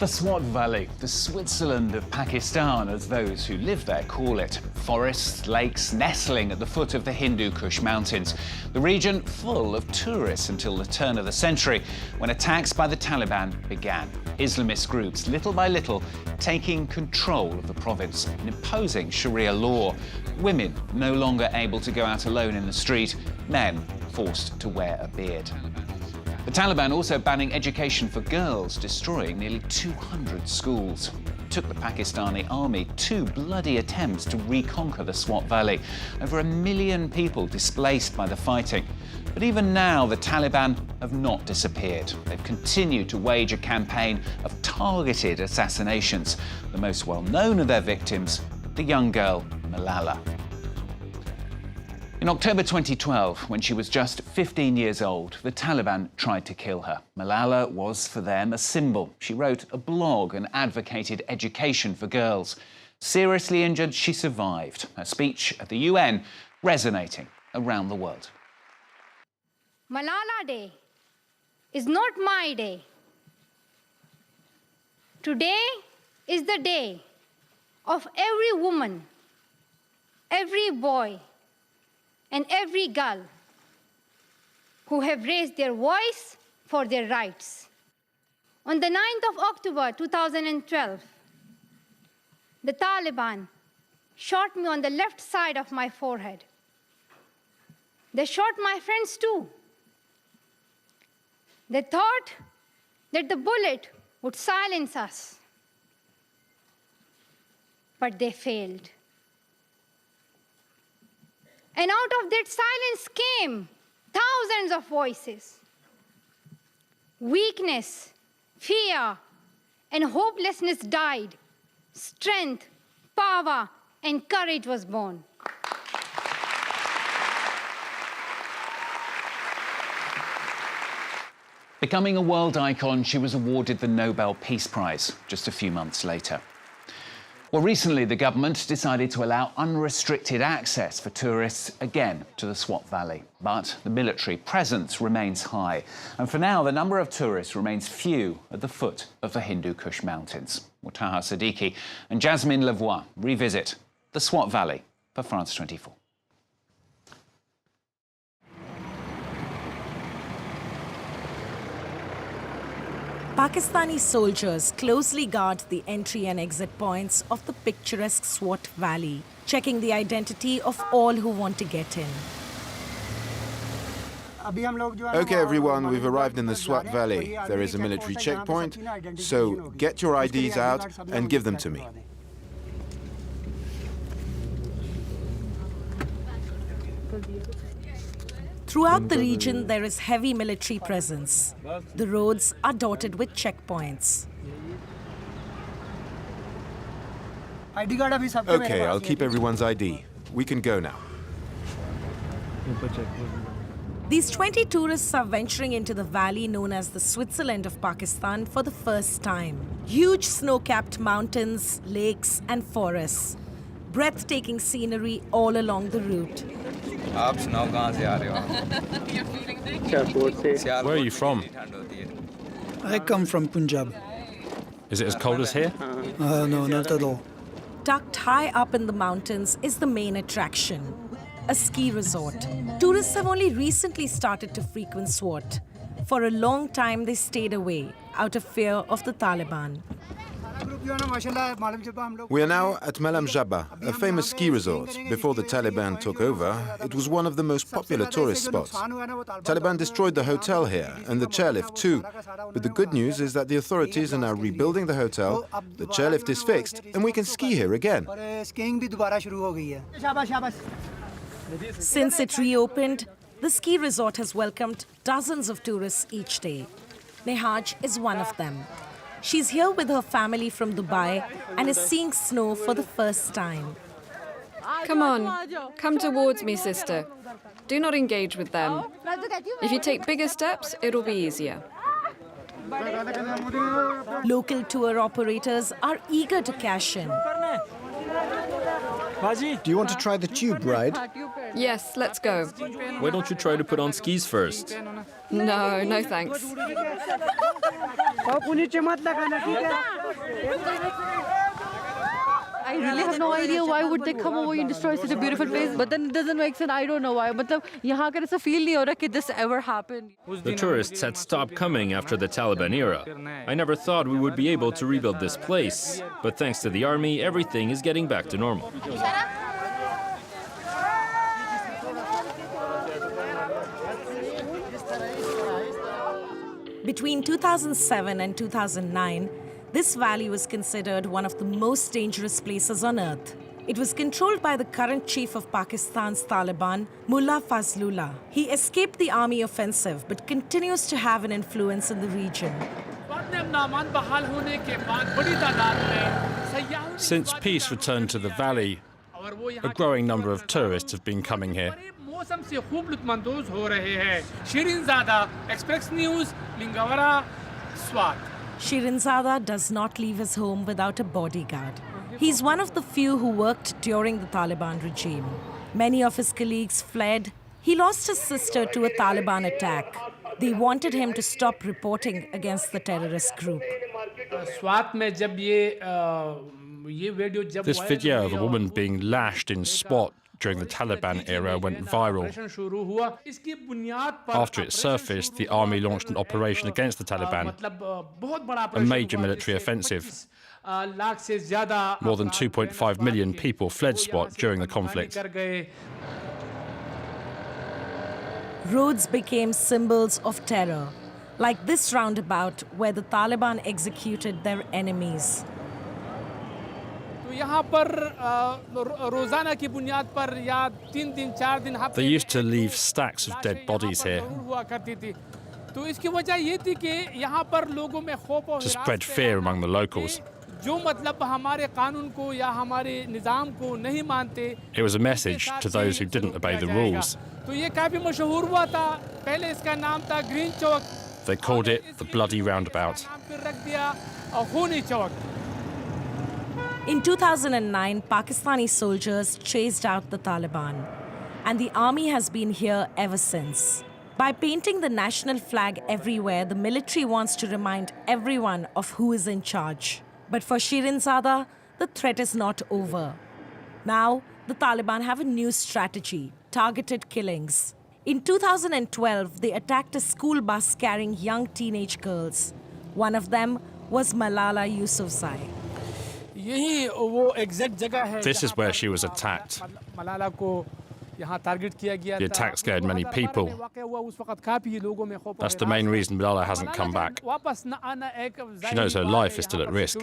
The Swat Valley, the Switzerland of Pakistan, as those who live there call it. Forests, lakes nestling at the foot of the Hindu Kush mountains. The region full of tourists until the turn of the century, when attacks by the Taliban began. Islamist groups, little by little, taking control of the province and imposing Sharia law. Women no longer able to go out alone in the street, men forced to wear a beard. The Taliban also banning education for girls, destroying nearly 200 schools. It took the Pakistani army 2 bloody attempts to reconquer the Swat Valley. Over 1 million people displaced by the fighting. But even now, the Taliban have not disappeared. They've continued to wage a campaign of targeted assassinations. The most well-known of their victims, the young girl, Malala. In October 2012, when she was just 15 years old, the Taliban tried to kill her. Malala was, for them, a symbol. She wrote a blog and advocated education for girls. Seriously injured, she survived. Her speech at the UN resonating around the world. Malala Day is not my day. Today is the day of every woman, every boy, and every girl who have raised their voice for their rights. On the 9th of October 2012, the Taliban shot me on the left side of my forehead. They shot my friends too. They thought that the bullet would silence us, but they failed. And out of that silence came thousands of voices. Weakness, fear, and hopelessness died. Strength, power, and courage was born. Becoming a world icon, she was awarded the Nobel Peace Prize just a few months later. Well, recently the government decided to allow unrestricted access for tourists again to the Swat Valley. But the military presence remains high. And for now, the number of tourists remains few at the foot of the Hindu Kush mountains. Taha Siddiqui and Jasmine Lavoie revisit the Swat Valley for France 24. Pakistani soldiers closely guard the entry and exit points of the picturesque Swat Valley, checking the identity of all who want to get in. OK, everyone, we've arrived in the Swat Valley. There is a military checkpoint, so get your IDs out and give them to me. Throughout the region, there is heavy military presence. The roads are dotted with checkpoints. OK, I'll keep everyone's ID. We can go now. These 20 tourists are venturing into the valley known as the Switzerland of Pakistan for the first time. Huge snow-capped mountains, lakes and forests. Breathtaking scenery all along the route. Where are you from? I come from Punjab. Is it as cold as here? No, not at all. Tucked high up in the mountains is the main attraction, a ski resort. Tourists have only recently started to frequent Swat. For a long time, they stayed away, out of fear of the Taliban. We are now at Malala, a famous ski resort. Before the Taliban took over, it was one of the most popular tourist spots. Taliban destroyed the hotel here and the chairlift too. But the good news is that the authorities are now rebuilding the hotel, the chairlift is fixed, and we can ski here again. Since it reopened, the ski resort has welcomed dozens of tourists each day. Nehaj is one of them. She's here with her family from Dubai and is seeing snow for the first time. Come on, come towards me, sister. Do not engage with them. If you take bigger steps, it'll be easier. Local tour operators are eager to cash in. Do you want to try the tube ride? Yes, let's go. Why don't you try to put on skis first? No, no thanks. I really have no idea why would they come over and destroy such a beautiful place. But then it doesn't make sense. I don't know why. But यहाँ का ऐसा feel नहीं हो रहा कि this ever happened. The tourists had stopped coming after the Taliban era. I never thought we would be able to rebuild this place. But thanks to the army, everything is getting back to normal. Between 2007 and 2009, this valley was considered one of the most dangerous places on earth. It was controlled by the current chief of Pakistan's Taliban, Mullah Fazlullah. He escaped the army offensive but continues to have an influence in the region. Since peace returned to the valley, a growing number of tourists have been coming here. Shirinzada does not leave his home without a bodyguard. He's one of the few who worked during the Taliban regime. Many of his colleagues fled. He lost his sister to a Taliban attack. They wanted him to stop reporting against the terrorist group. This video of a woman being lashed in Swat during the Taliban era went viral. After it surfaced, the army launched an operation against the Taliban, a major military offensive. More than 2.5 million people fled Swat during the conflict. Roads became symbols of terror, like this roundabout where the Taliban executed their enemies. They used to leave stacks of dead bodies here to spread fear among the locals. It was a message to those who didn't obey the rules. They called it the Bloody Roundabout. In 2009, Pakistani soldiers chased out the Taliban, and the army has been here ever since. By painting the national flag everywhere, the military wants to remind everyone of who is in charge. But for Shirinzada, the threat is not over. Now, the Taliban have a new strategy: targeted killings. In 2012, they attacked a school bus carrying young teenage girls. One of them was Malala Yousafzai. This is where she was attacked. The attack scared many people. That's the main reason Malala hasn't come back. She knows her life is still at risk.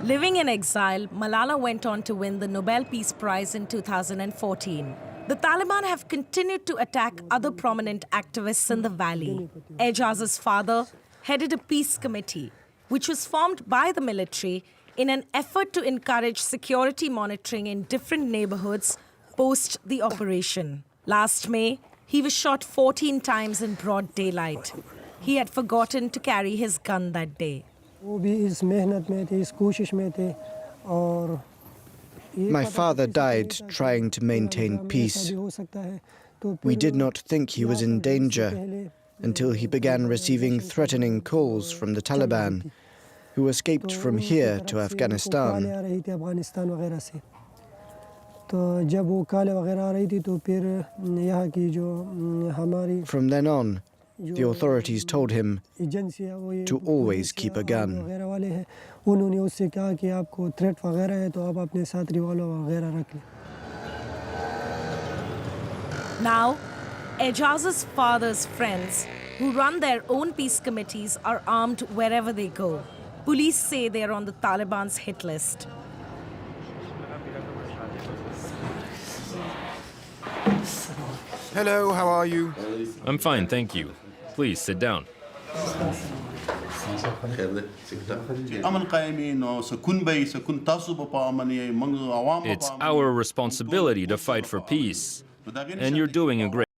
Living in exile, Malala went on to win the Nobel Peace Prize in 2014. The Taliban have continued to attack other prominent activists in the valley. Ejaz's father headed a peace committee, which was formed by the military in an effort to encourage security monitoring in different neighborhoods post the operation. Last May, he was shot 14 times in broad daylight. He had forgotten to carry his gun that day. My father died trying to maintain peace. We did not think he was in danger until he began receiving threatening calls from the Taliban, who escaped from here to Afghanistan. From then on, the authorities told him to always keep a gun. Now, Ejaz's father's friends, who run their own peace committees, are armed wherever they go. Police say they are on the Taliban's hit list. Hello, how are you? I'm fine, thank you. Please sit down. It's our responsibility to fight for peace, and you're doing a great